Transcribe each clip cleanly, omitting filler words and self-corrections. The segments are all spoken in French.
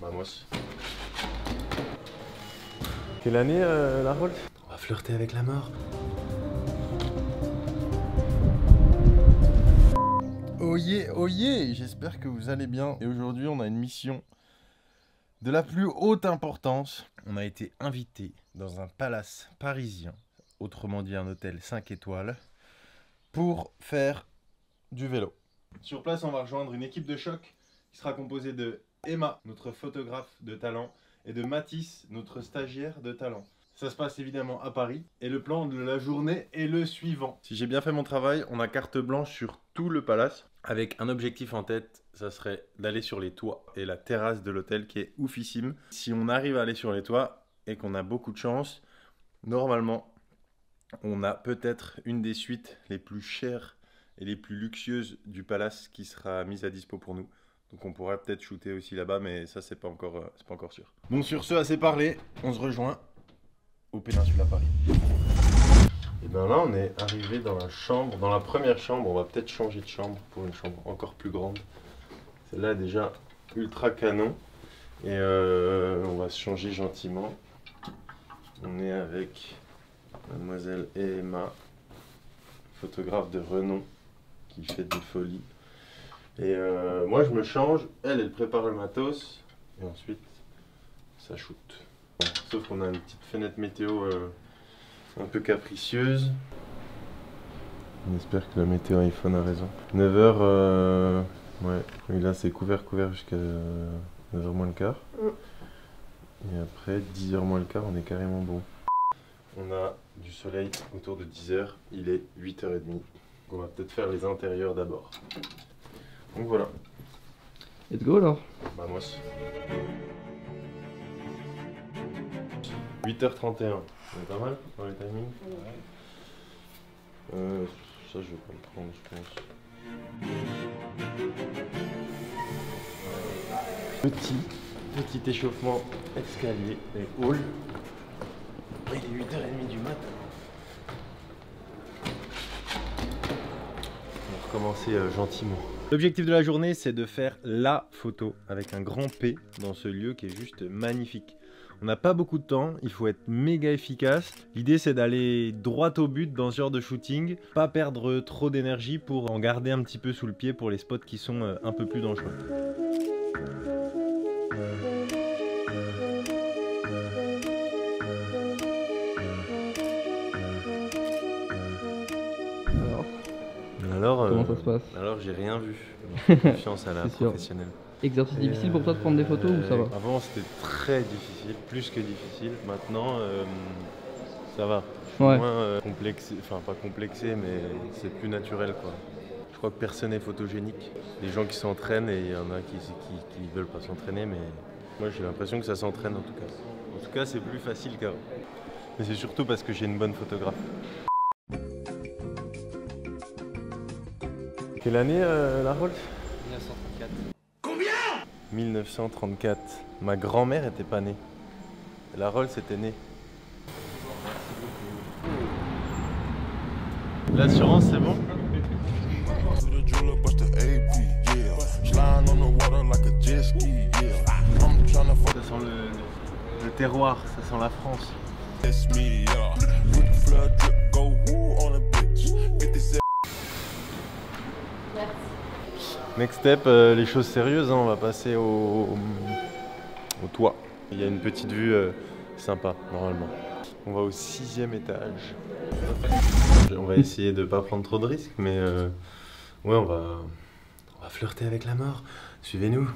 Vamos. Quelle année la Rolls? On va flirter avec la mort. Oh yeah, j'espère que vous allez bien. Et aujourd'hui, on a une mission de la plus haute importance. On a été invité dans un palace parisien, autrement dit un hôtel 5 étoiles, pour faire du vélo. Sur place, on va rejoindre une équipe de choc qui sera composée de Emma, notre photographe de talent, et de Mathis, notre stagiaire de talent. Ça se passe évidemment à Paris et le plan de la journée est le suivant. Si j'ai bien fait mon travail, on a carte blanche sur tout le palace avec un objectif en tête, ça serait d'aller sur les toits et la terrasse de l'hôtel qui est oufissime. Si on arrive à aller sur les toits et qu'on a beaucoup de chance, normalement, on a peut-être une des suites les plus chères et les plus luxueuses du palace qui sera mise à dispo pour nous. Donc on pourrait peut-être shooter aussi là-bas, mais ça c'est pas encore sûr. Bon, sur ce, assez parlé, on se rejoint au Péninsula Paris. Et bien là on est arrivé dans la chambre, dans la première chambre. On va peut-être changer de chambre pour une chambre encore plus grande. Celle-là est déjà ultra canon. Et on va se changer gentiment. On est avec mademoiselle Emma, photographe de renom qui fait des folies. Et moi je me change, elle prépare le matos et ensuite ça shoot. Bon, sauf qu'on a une petite fenêtre météo un peu capricieuse. On espère que la météo iPhone a raison. 9h, ouais, oui, là c'est couvert jusqu'à 9h moins le quart. Et après 10h moins le quart on est carrément bon. On a du soleil autour de 10h, il est 8h30. On va peut-être faire les intérieurs d'abord. Donc voilà. Let's go alors. Vamos. 8h31. On est pas mal dans les timings. Ça je vais pas le prendre je pense. Petit échauffement escalier et hall. Il est 8h30 du matin. On va recommencer gentiment. L'objectif de la journée, c'est de faire la photo avec un grand P dans ce lieu qui est juste magnifique. On n'a pas beaucoup de temps, il faut être méga efficace. L'idée, c'est d'aller droit au but dans ce genre de shooting, pas perdre trop d'énergie pour en garder un petit peu sous le pied pour les spots qui sont un peu plus dangereux. Alors, comment ça se passe? Alors j'ai rien vu. Fais confiance à la professionnelle. Exercice difficile pour toi de prendre des photos ou ça va? Avant c'était très difficile, plus que difficile. Maintenant ça va. Je suis moins complexé, enfin pas complexé mais c'est plus naturel quoi. Je crois que personne n'est photogénique. Les gens qui s'entraînent et il y en a qui veulent pas s'entraîner mais moi j'ai l'impression que ça s'entraîne en tout cas. En tout cas c'est plus facile qu'avant. Mais c'est surtout parce que j'ai une bonne photographe. Quelle année la Rolls? 1934. Combien? 1934. Ma grand-mère était pas née. La Rolls était née. L'assurance c'est bon? Ça sent le terroir, ça sent la France. Next step, les choses sérieuses, hein, on va passer au toit. Il y a une petite vue sympa, normalement. On va au 6e étage. On va essayer de ne pas prendre trop de risques, mais ouais, on va flirter avec la mort. Suivez-nous.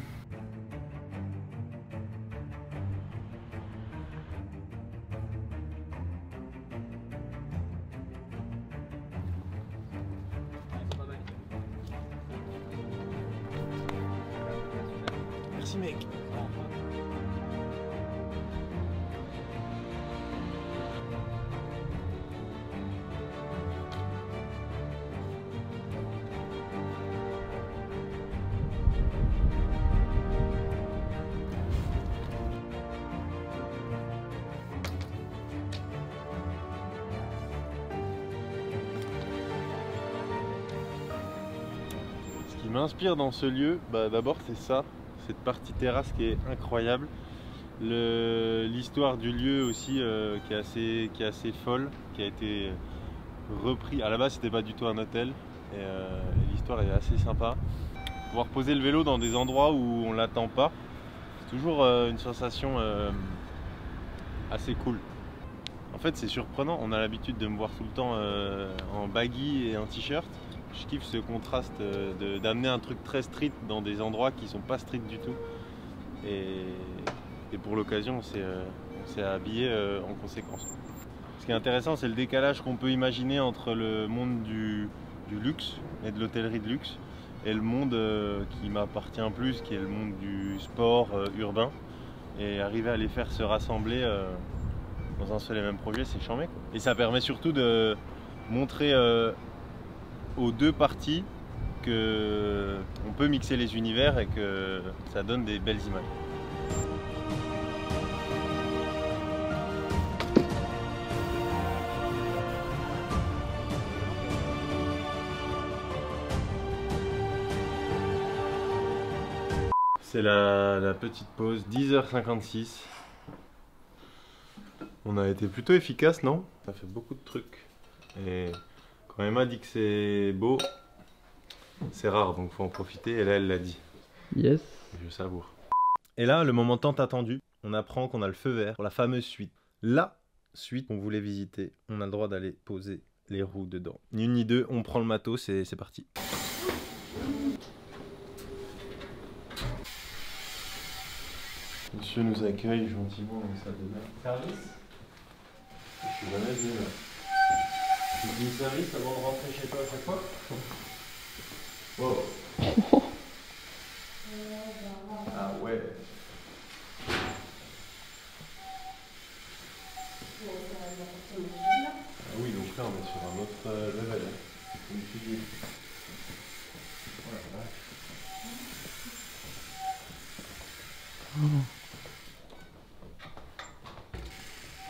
Merci mec. Ce qui m'inspire dans ce lieu, d'abord c'est ça. cette partie terrasse qui est incroyable. L'histoire du lieu aussi qui est assez folle, qui a été repris. À la base, c'était pas du tout un hôtel et l'histoire est assez sympa. Pouvoir poser le vélo dans des endroits où on l'attend pas, c'est toujours une sensation assez cool. En fait, c'est surprenant, on a l'habitude de me voir tout le temps en baggy et en t-shirt. Je kiffe ce contraste d'amener un truc très street dans des endroits qui sont pas street du tout. Et pour l'occasion, on s'est habillé en conséquence. Ce qui est intéressant, c'est le décalage qu'on peut imaginer entre le monde du luxe et de l'hôtellerie de luxe et le monde qui m'appartient plus, qui est le monde du sport urbain. Et arriver à les faire se rassembler dans un seul et même projet, c'est charmé, quoi. Et ça permet surtout de montrer aux deux parties qu'on peut mixer les univers et que ça donne des belles images. C'est la petite pause, 10h56. On a été plutôt efficace, non? Ça fait beaucoup de trucs. Et quand Emma dit que c'est beau, c'est rare, donc faut en profiter. Et là, elle l'a dit. Yes. Je savoure. Et là, le moment tant attendu, on apprend qu'on a le feu vert pour la fameuse suite. La suite qu'on voulait visiter, on a le droit d'aller poser les roues dedans. Ni une ni deux, on prend le matos et c'est parti. Monsieur nous accueille gentiment dans sa demeure. Service? Je suis jamais venu là. Tu dis service avant de rentrer chez toi à chaque fois? Wow. Ah ouais. Ah oui, donc là on est sur un autre level. Comme tu dis. Voilà.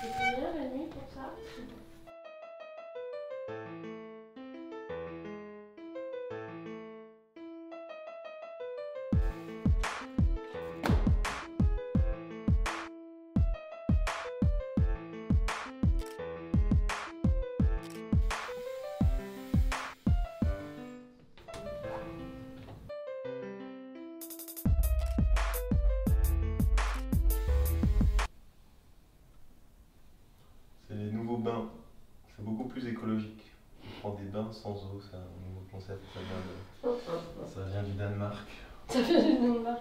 C'est combien la nuit pour ça? Bains, c'est beaucoup plus écologique. On prend des bains sans eau, c'est un nouveau concept, ça vient du Danemark. Ça vient du Danemark.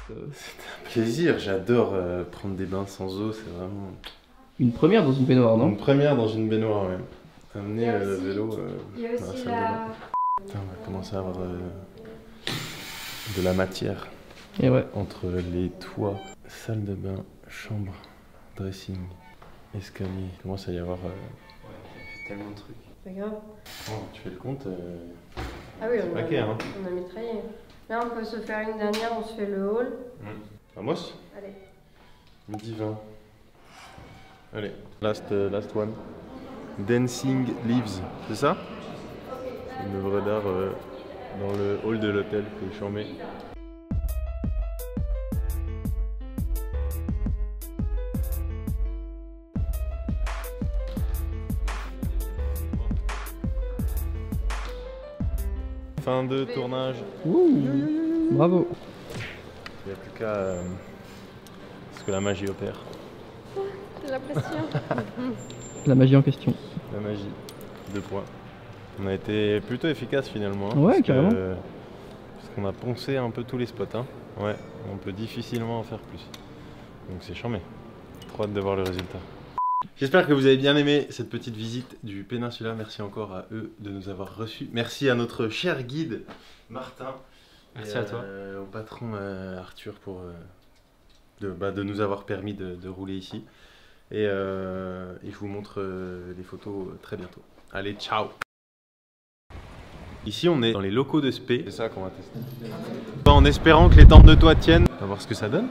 C'est un plaisir, j'adore prendre des bains sans eau, c'est vraiment... Une première dans une baignoire, non? Une première dans une baignoire, ouais. Amener le vélo il y a dans la aussi salle de bain. Putain, on va commencer à avoir de la matière. Et ouais. Entre les toits, salle de bain, chambre, dressing, escalier. Il commence à y avoir tellement de trucs. C'est grave. Oh, tu fais le compte Ah oui, c'est paquet, hein. On a mitraillé. Là, on peut se faire une dernière, on se fait le hall. Vamos? Allez. Midi 20. Allez, last one. Dancing Leaves, c'est ça? C'est une œuvre d'art dans le hall de l'hôtel qui est charmé. Fin de tournage. Ouh, bravo. Il n'y a plus qu'à ce que la magie opère. C'est la pression. La magie en question. La magie. 2 points. On a été plutôt efficace finalement. Hein, ouais, carrément. Parce qu'on a poncé un peu tous les spots. Hein. Ouais, on peut difficilement en faire plus. Donc c'est charmé. Trop hâte de voir le résultat. J'espère que vous avez bien aimé cette petite visite du Péninsula. Merci encore à eux de nous avoir reçus. Merci à notre cher guide Martin. Merci à toi. Au patron Arthur pour de nous avoir permis de rouler ici. Et je vous montre les photos très bientôt. Allez, ciao! Ici, on est dans les locaux de Spé. C'est ça qu'on va tester. En espérant que les tentes de toit tiennent. On va voir ce que ça donne.